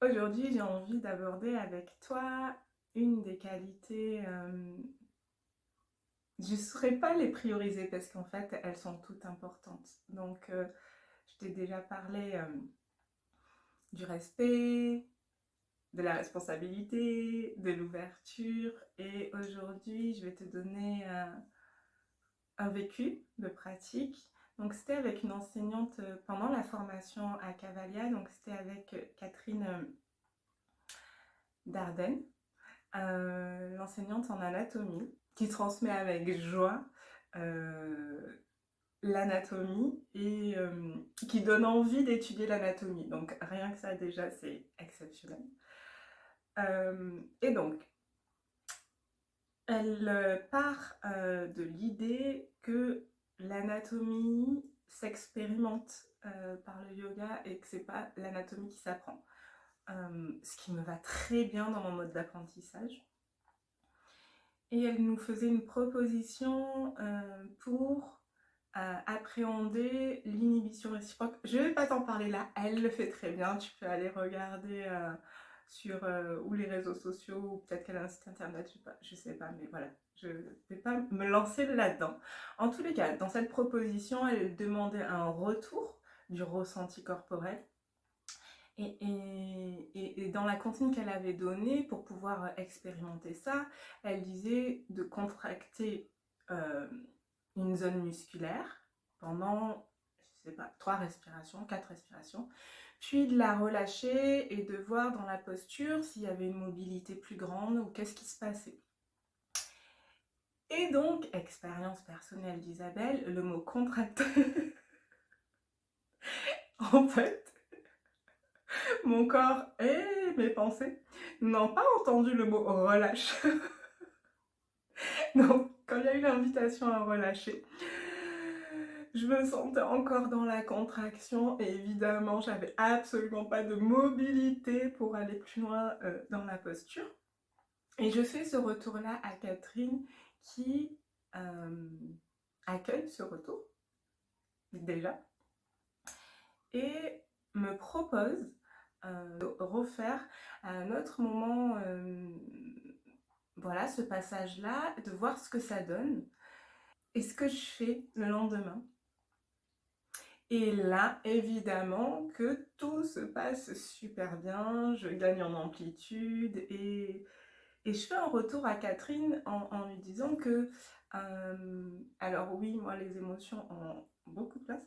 Aujourd'hui, j'ai envie d'aborder avec toi une des qualités, je ne saurais pas les prioriser parce qu'en fait, elles sont toutes importantes. Donc, je t'ai déjà parlé du respect, de la responsabilité, de l'ouverture. Et aujourd'hui, je vais te donner un vécu de pratique. Donc, c'était avec une enseignante pendant la formation à Cavalia. Donc, c'était avec Catherine Dardenne. L'enseignante en anatomie, qui transmet avec joie euh, l'anatomie et qui donne envie d'étudier l'anatomie. Donc rien que ça déjà, c'est exceptionnel. Et donc, elle part de l'idée que l'anatomie s'expérimente par le yoga et que c'est pas l'anatomie qui s'apprend. Ce qui me va très bien dans mon mode d'apprentissage. Et elle nous faisait une proposition pour appréhender l'inhibition réciproque. Je ne vais pas t'en parler là, elle le fait très bien. Tu peux aller regarder sur ou les réseaux sociaux, ou peut-être qu'elle a un site internet, je sais pas, mais voilà, je ne vais pas me lancer là-dedans. En tous les cas, dans cette proposition, elle demandait un retour du ressenti corporel. Et dans la consigne qu'elle avait donnée pour pouvoir expérimenter ça, elle disait de contracter euh, une zone musculaire pendant, je sais pas, 3 respirations, 4 respirations, puis de la relâcher et de voir dans la posture s'il y avait une mobilité plus grande ou qu'est-ce qui se passait. Et donc, expérience personnelle d'Isabelle, le mot contracter, en fait, mon corps et mes pensées n'ont pas entendu le mot relâche. Donc, quand il y a eu l'invitation à relâcher, je me sentais encore dans la contraction et évidemment, j'avais absolument pas de mobilité pour aller plus loin dans la posture. Et je fais ce retour-là à Catherine qui accueille ce retour déjà et me propose de refaire à un autre moment voilà, ce passage-là, de voir ce que ça donne et ce que je fais le lendemain. Et là, évidemment, que tout se passe super bien, je gagne en amplitude et je fais un retour à Catherine en lui disant que, alors oui, moi les émotions ont beaucoup de place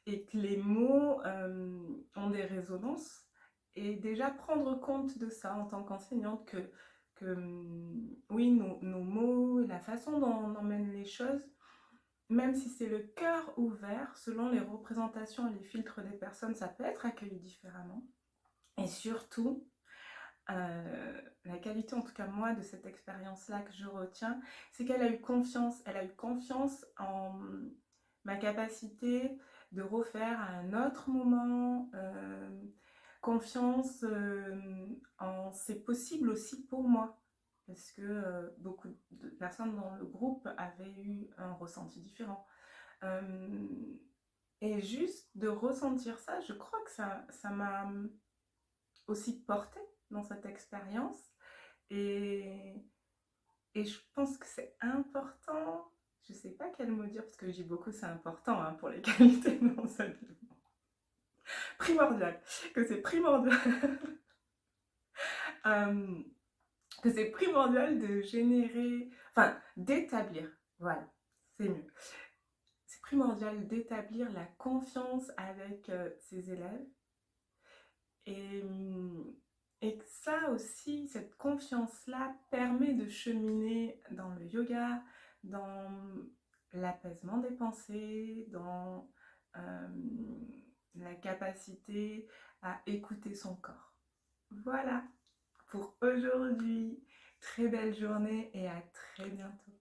et que les mots ont des résonances et déjà prendre compte de ça en tant qu'enseignante que oui, nos mots, la façon dont on emmène les choses, même si c'est le cœur ouvert, selon les représentations et les filtres des personnes, ça peut être accueilli différemment. Et surtout, la qualité, en tout cas moi, de cette expérience-là que je retiens, c'est qu'elle a eu confiance. Elle a eu confiance en ma capacité de refaire à un autre moment, confiance en c'est possible aussi pour moi. Parce que beaucoup de personnes dans le groupe avaient eu un ressenti différent. Euh, et juste de ressentir ça, je crois que ça m'a aussi portée dans cette expérience. Et, et je pense que c'est important, je ne sais pas quel mot dire, parce que je dis beaucoup c'est important hein, pour les qualités dans cette vie. Primordial, que c'est primordial, euh, que c'est primordial de générer, enfin d'établir, voilà, c'est mieux. C'est primordial d'établir la confiance avec ses élèves et, et que ça aussi, cette confiance-là permet de cheminer dans le yoga, dans l'apaisement des pensées, dans euh, la capacité à écouter son corps. Voilà pour aujourd'hui. Très belle journée et à très bientôt.